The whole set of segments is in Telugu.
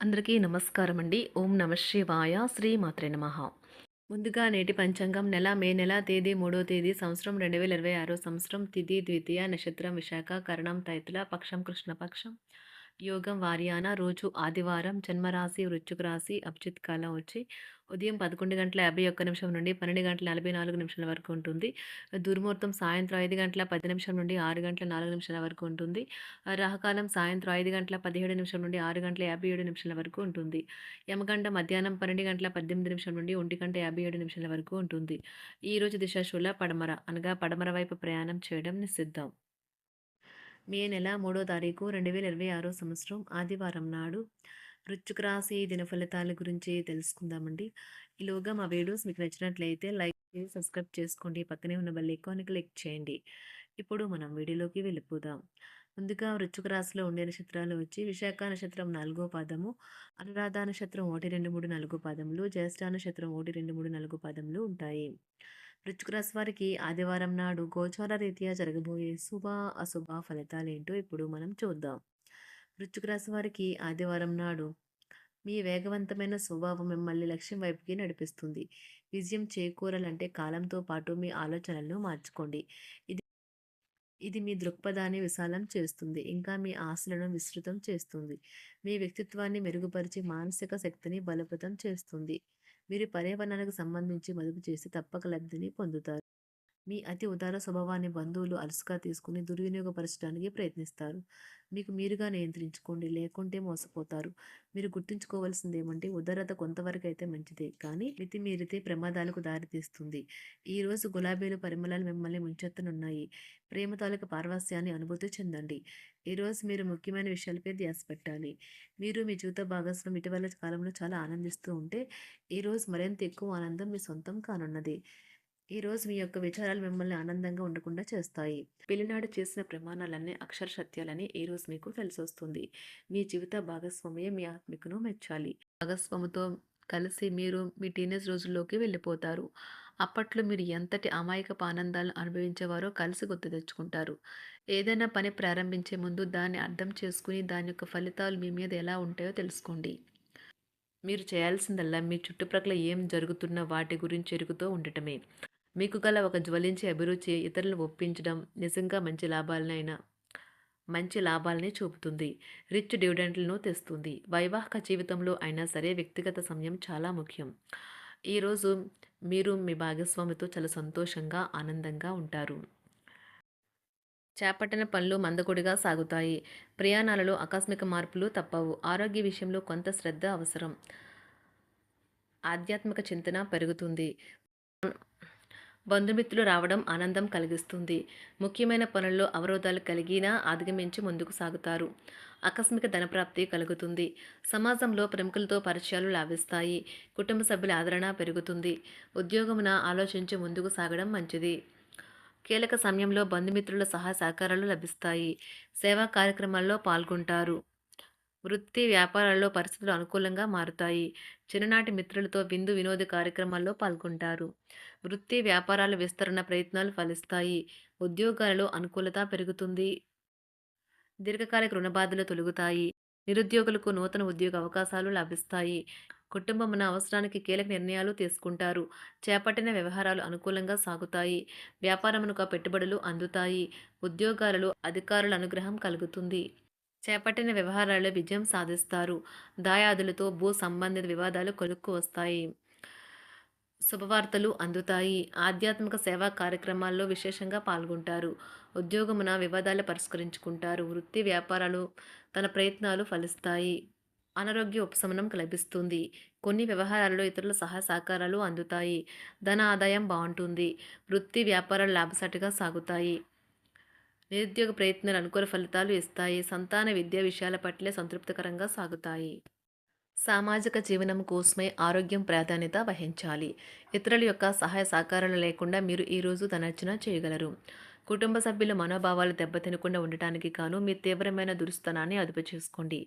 అందరికీ నమస్కారం అండి. ఓం నమ శివాయ. శ్రీమాత్రే నమః. ముందుగా నేటి పంచాంగం మే నెల తేదీ 3వ తేదీ సంవత్సరం 2026 సంవత్సరం తిథి ద్వితీయ నక్షత్రం విశాఖ కరణం తైతుల పక్షం కృష్ణపక్షం యోగం వార్యాన రోజు ఆదివారం జన్మరాశి వృశ్చిక రాశి అభిజిత్ కాలం వచ్చి ఉదయం 11:51 నుండి 12:44 వరకు ఉంటుంది. దుర్ముహూర్తం సాయంత్రం 5:10 నుండి 6:04 వరకు ఉంటుంది. రాహుకాలం సాయంత్రం 5:17 నుండి 6:57 వరకు ఉంటుంది. యమగంట మధ్యాహ్నం 12:18 నుండి 1:57 వరకు ఉంటుంది. ఈరోజు దిశాశూల పడమర అనగా పడమర వైపు ప్రయాణం చేయడం నిషిద్ధం. మే నెల 3వ తారీఖు 2026 సంవత్సరం ఆదివారం నాడు వృశ్చిక రాశి దిన ఫలితాల గురించి తెలుసుకుందామండి. ఈలోగా మా వీడియోస్ మీకు నచ్చినట్లయితే లైక్ చేసి సబ్స్క్రైబ్ చేసుకోండి. పక్కనే ఉన్న బెల్ ఐకాన్ని క్లిక్ చేయండి. ఇప్పుడు మనం వీడియోలోకి వెళ్ళిపోదాం. ముందుగా వృశ్చిక రాశిలో ఉండే నక్షత్రాలు వచ్చి విశాఖ నక్షత్రం 4వ పాదము, అనురాధ నక్షత్రం 1, 2, 3, 4 పాదములు, జ్యేష్ఠ నక్షత్రం 1, 2, 3, 4 పాదములు ఉంటాయి. వృశ్చిక రాశి వారికి ఆదివారం నాడు గోచార రీత్యా జరగబోయే శుభ అశుభ ఫలితాలేంటో ఇప్పుడు మనం చూద్దాం. వృశ్చిక రాశి వారికి ఆదివారం నాడు మీ వేగవంతమైన స్వభావం మిమ్మల్ని లక్ష్యం వైపుకి నడిపిస్తుంది. విజయం చేకూరాలంటే కాలంతో పాటు మీ ఆలోచనలను మార్చుకోండి. ఇది ఇది మీ దృక్పథాన్ని విశాలం చేస్తుంది. ఇంకా మీ ఆశలను విస్తృతం చేస్తుంది. మీ వ్యక్తిత్వాన్ని మెరుగుపరిచి మానసిక శక్తిని బలోపేతం చేస్తుంది. మీరు పర్యావరణానికి సంబంధించి మదుపు చేసి తప్పక లబ్ధిని పొందుతారు. మీ అతి ఉదార స్వభావాన్ని బంధువులు అలుసుగా తీసుకుని దుర్వినియోగపరచడానికి ప్రయత్నిస్తారు. మీకు మీరుగా నియంత్రించుకోండి, లేకుంటే మోసపోతారు. మీరు గుర్తుంచుకోవాల్సింది ఏమంటే ఉదారత కొంతవరకు అయితే మంచిదే, కానీ మితిమీరితే ప్రమాదాలకు దారితీస్తుంది. ఈరోజు గులాబీలు పరిమళాలు మిమ్మల్ని ముంచెత్తనున్నాయి. ప్రేమ తాలూకు పారవస్యాన్ని అనుభూతి చెందండి. ఈరోజు మీరు ముఖ్యమైన విషయాలపై ధ్యాస పెట్టాలి. మీరు మీ జీవిత భాగస్వామి ఇటీవల కాలంలో చాలా ఆనందిస్తూ ఉంటే ఈరోజు మరింత ఎక్కువ ఆనందం మీ సొంతం కానున్నది. ఈరోజు మీ యొక్క విచారాలు మిమ్మల్ని ఆనందంగా ఉండకుండా చేస్తాయి. పెళ్లినాడు చేసిన ప్రమాణాలన్నీ అక్షర సత్యాలని ఈరోజు మీకు తెలిసొస్తుంది. మీ జీవిత భాగస్వామియే మీ ఆత్మికను మెచ్చాలి. భాగస్వామితో కలిసి మీరు మీ టీనేజ్ రోజుల్లోకి వెళ్ళిపోతారు. అప్పట్లో మీరు ఎంతటి అమాయకపు ఆనందాలను అనుభవించేవారో కలిసి గుర్తు తెచ్చుకుంటారు. ఏదైనా పని ప్రారంభించే ముందు దాన్ని అర్థం చేసుకుని దాని యొక్క ఫలితాలు మీ మీద ఎలా ఉంటాయో తెలుసుకోండి. మీరు చేయాల్సిందల్లా మీ చుట్టుప్రక్కల ఏం జరుగుతున్న వాటి గురించి ఎరుగుతూ ఉండటమే. మీకు గల ఒక జ్వలించే అభిరుచి ఇతరులను ఒప్పించడం నిజంగా మంచి లాభాలని చూపుతుంది. రిచ్ డివిడెంట్లను తెస్తుంది. వైవాహిక జీవితంలో అయినా సరే వ్యక్తిగత సమయం చాలా ముఖ్యం. ఈరోజు మీరు మీ భాగస్వామితో చాలా సంతోషంగా ఆనందంగా ఉంటారు. చేపట్టిన పనులు మందకొడిగా సాగుతాయి. ప్రయాణాలలో ఆకస్మిక మార్పులు తప్పవు. ఆరోగ్య విషయంలో కొంత శ్రద్ధ అవసరం. ఆధ్యాత్మిక చింతన పెరుగుతుంది. బంధుమిత్రులు రావడం ఆనందం కలిగిస్తుంది. ముఖ్యమైన పనుల్లో అవరోధాలు కలిగినా అధిగమించి ముందుకు సాగుతారు. ఆకస్మిక ధనప్రాప్తి కలుగుతుంది. సమాజంలో ప్రముఖులతో పరిచయాలు లాభిస్తాయి. కుటుంబ సభ్యుల ఆదరణ పెరుగుతుంది. ఉద్యోగమున ఆలోచించి ముందుకు సాగడం మంచిది. కీలక సమయంలో బంధుమిత్రుల సహాయ సహకారాలు లభిస్తాయి. సేవా కార్యక్రమాల్లో పాల్గొంటారు. వృత్తి వ్యాపారాల్లో పరిస్థితులు అనుకూలంగా మారుతాయి. చిన్ననాటి మిత్రులతో విందు వినోద కార్యక్రమాల్లో పాల్గొంటారు. వృత్తి వ్యాపారాల విస్తరణ ప్రయత్నాలు ఫలిస్తాయి. ఉద్యోగాలలో అనుకూలత పెరుగుతుంది. దీర్ఘకాలిక రుణ బాధలు తొలగుతాయి. నిరుద్యోగులకు నూతన ఉద్యోగ అవకాశాలు లభిస్తాయి. కుటుంబమున అవసరానికి కీలక నిర్ణయాలు తీసుకుంటారు. చేపట్టిన వ్యవహారాలు అనుకూలంగా సాగుతాయి. వ్యాపారమునకు పెట్టుబడులు అందుతాయి. ఉద్యోగాలలో అధికారుల అనుగ్రహం కలుగుతుంది. చేపట్టిన వ్యవహారాల్లో విజయం సాధిస్తారు. దాయాదులతో భూ సంబంధిత వివాదాలు కొలుక్కు వస్తాయి. శుభవార్తలు అందుతాయి. ఆధ్యాత్మిక సేవా కార్యక్రమాల్లో విశేషంగా పాల్గొంటారు. ఉద్యోగమున వివాదాలు పరిష్కరించుకుంటారు. వృత్తి వ్యాపారాలు తన ప్రయత్నాలు ఫలిస్తాయి. అనారోగ్య ఉపశమనం లభిస్తుంది. కొన్ని వ్యవహారాల్లో ఇతరుల సహాయ సహకారాలు అందుతాయి. ధన ఆదాయం బాగుంటుంది. వృత్తి వ్యాపారాలు లాభసాటిగా సాగుతాయి. నిరుద్యోగ ప్రయత్నాలు అనుకూల ఫలితాలు ఇస్తాయి. సంతాన విద్యా విషయాల పట్లే సంతృప్తికరంగా సాగుతాయి. సామాజిక జీవనం కోసమే ఆరోగ్యం ప్రాధాన్యత వహించాలి. ఇతరుల యొక్క సహాయ సహకారాలు లేకుండా మీరు ఈరోజు ధనార్జన చేయగలరు. కుటుంబ సభ్యుల మనోభావాలు దెబ్బతినకుండా ఉండటానికి గాను మీ తీవ్రమైన దురుస్తనాన్ని అదుపు చేసుకోండి.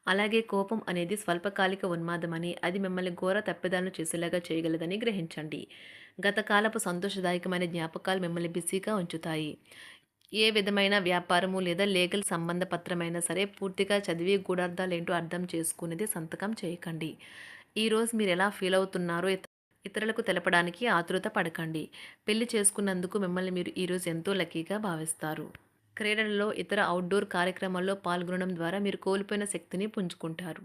అలాగే కోపం అనేది స్వల్పకాలిక ఉన్మాదమని, అది మిమ్మల్ని ఘోర తప్పిదాలను చేసేలాగా చేయగలదని గ్రహించండి. గత కాలపు సంతోషదాయకమైన జ్ఞాపకాలు మిమ్మల్ని బిజీగా ఉంచుతాయి. ఏ విధమైన వ్యాపారము లేదా లీగల్ సంబంధ పత్రమైనా సరే పూర్తిగా చదివి గూఢార్థాలేంటో అర్థం చేసుకునేది సంతకం చేయకండి. ఈరోజు మీరు ఎలా ఫీల్ అవుతున్నారో ఇతరులకు తెలపడానికి ఆతృత పడకండి. పెళ్లి చేసుకున్నందుకు మిమ్మల్ని మీరు ఈరోజు ఎంతో లక్కీగా భావిస్తారు. క్రీడలలో ఇతర అవుట్‌డోర్ కార్యక్రమాల్లో పాల్గొనడం ద్వారా మీరు కోల్పోయిన శక్తిని పుంజుకుంటారు.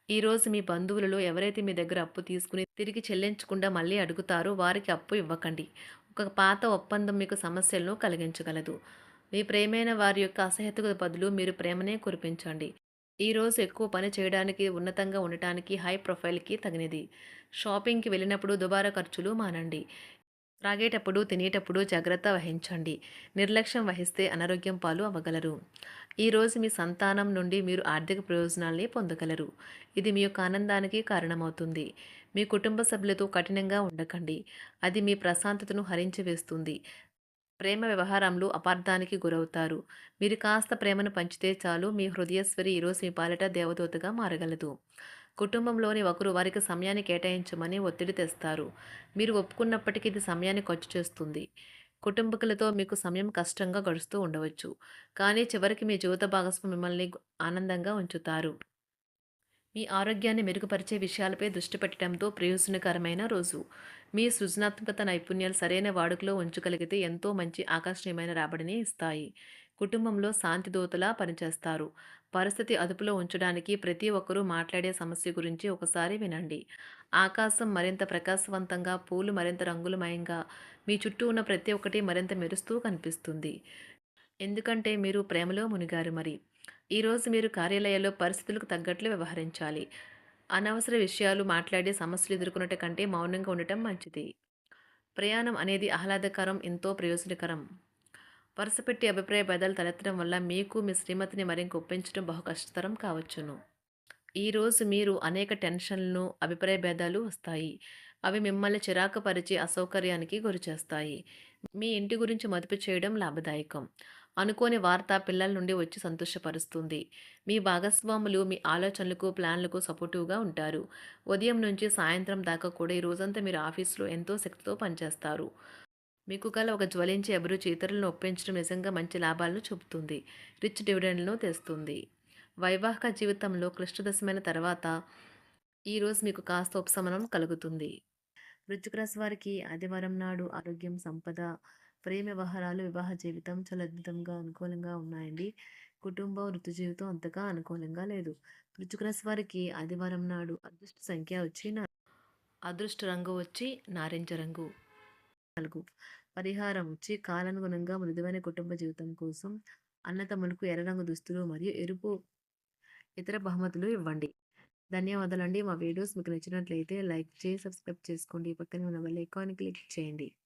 ఈరోజు మీ బంధువులలో ఎవరైతే మీ దగ్గర అప్పు తీసుకుని తిరిగి చెల్లించకుండా మళ్ళీ అడుగుతారో వారికి అప్పు ఇవ్వకండి. ఒక పాత ఒప్పందం మీకు సమస్యలను కలిగించగలదు. మీ ప్రియమైన వారి యొక్క అసహ్యతకు బదులు మీరు ప్రేమనే కురిపించండి. ఈరోజు ఎక్కువ పని చేయడానికి, ఉన్నతంగా ఉండటానికి, హై ప్రొఫైల్‌కి తగినది. షాపింగ్‌కి వెళ్ళినప్పుడు దుబారా ఖర్చులు మానండి. త్రాగేటప్పుడు, తినేటప్పుడు జాగ్రత్త వహించండి. నిర్లక్ష్యం వహిస్తే అనారోగ్యం పాలు అవ్వగలరు. ఈరోజు మీ సంతానం నుండి మీరు ఆర్థిక ప్రయోజనాల్ని పొందగలరు. ఇది మీ యొక్క ఆనందానికి కారణమవుతుంది. మీ కుటుంబ సభ్యులతో కఠినంగా ఉండకండి. అది మీ ప్రశాంతతను హరించి వేస్తుంది. ప్రేమ వ్యవహారంలో అపార్థానికి గురవుతారు. మీరు కాస్త ప్రేమను పంచితే చాలు మీ హృదయేశ్వరి ఈరోజు మీ పాలిట దేవదూతగా మారగలదు. కుటుంబంలోని ఒకరు వారికి సమయాన్ని కేటాయించమని ఒత్తిడి తెస్తారు. మీరు ఒప్పుకున్నప్పటికీ ఇది సమయాన్ని ఖర్చు చేస్తుంది. కుటుంబకులతో మీకు సమయం కష్టంగా గడుస్తూ ఉండవచ్చు. కానీ చివరికి మీ జీవిత భాగస్వామి మిమ్మల్ని ఆనందంగా ఉంచుతారు. మీ ఆరోగ్యాన్ని మెరుగుపరిచే విషయాలపై దృష్టి పెట్టడంతో ప్రయోజనకరమైన రోజు. మీ సృజనాత్మకత నైపుణ్యాలు సరైన వాడుకలో ఉంచగలిగితే ఎంతో మంచి ఆకర్షణీయమైన రాబడిని ఇస్తాయి. కుటుంబంలో శాంతి దూతలా పనిచేస్తారు. పరిస్థితి అదుపులో ఉంచడానికి ప్రతి ఒక్కరూ మాట్లాడే సమస్య గురించి ఒకసారి వినండి. ఆకాశం మరింత ప్రకాశవంతంగా, పూలు మరింత రంగులమయంగా, మీ చుట్టూ ఉన్న ప్రతి ఒక్కటి మరింత మెరుస్తూ కనిపిస్తుంది. ఎందుకంటే మీరు ప్రేమలో మునిగారు మరి. ఈరోజు మీరు కార్యాలయాల్లో పరిస్థితులకు తగ్గట్లు వ్యవహరించాలి. అనవసర విషయాలు మాట్లాడి సమస్యలు ఎదుర్కొనట కంటే మౌనంగా ఉండటం మంచిది. ప్రయాణం అనేది ఆహ్లాదకరం, ఎంతో ప్రయోజనకరం. వరుసపెట్టి అభిప్రాయ భేదాలు తలెత్తడం వల్ల మీకు మీ శ్రీమతిని మరింక ఒప్పించడం బహు కష్టతరం కావచ్చును. ఈరోజు మీరు అనేక టెన్షన్లను, అభిప్రాయ భేదాలు వస్తాయి. అవి మిమ్మల్ని చిరాకు పరిచి అసౌకర్యానికి గురిచేస్తాయి. మీ ఇంటి గురించి మదుపు చేయడం లాభదాయకం. అనుకోని వార్త పిల్లల నుండి వచ్చి సంతోషపరుస్తుంది. మీ భాగస్వాములు మీ ఆలోచనలకు, ప్లాన్లకు సపోర్టివ్‌గా ఉంటారు. ఉదయం నుంచి సాయంత్రం దాకా కూడా ఈ రోజంతా మీరు ఆఫీస్‌లో ఎంతో శక్తితో పనిచేస్తారు. మీకు గల ఒక జ్వలించే అభిరుచి ఇతరులను ఒప్పించడం నిజంగా మంచి లాభాలను చూపుతుంది. రిచ్ డివిడెండ్‌లను తెస్తుంది. వైవాహిక జీవితంలో క్లిష్టదశమైన తర్వాత ఈరోజు మీకు కాస్త ఉపశమనం కలుగుతుంది. వృశ్చిక రాశి వారికి ఆదివారం నాడు ఆరోగ్యం, సంపద, ప్రేమ వ్యవహారాలు, వివాహ జీవితం చాలా అద్భుతంగా అనుకూలంగా ఉన్నాయండి. కుటుంబ, వృత్తి జీవితం అంతగా అనుకూలంగా లేదు. వృశ్చిక రాశి వారికి ఆదివారం నాడు అదృష్ట సంఖ్య వచ్చి అదృష్ట రంగు వచ్చి నారింజ రంగు. 4 పరిహారం వచ్చి కాలానుగుణంగా మృదువైన కుటుంబ జీవితం కోసం అన్నదమ్ములకు ఎర్ర రంగు దుస్తులు మరియు ఎరుపు ఇతర బహుమతులు ఇవ్వండి. ధన్యవాదాలండి. మా వీడియోస్ మీకు నచ్చినట్లయితే లైక్ చేసి, సబ్స్క్రైబ్ చేసుకోండి. పక్కనే ఉన్న బెల్ ఐకాన్ క్లిక్ చేయండి.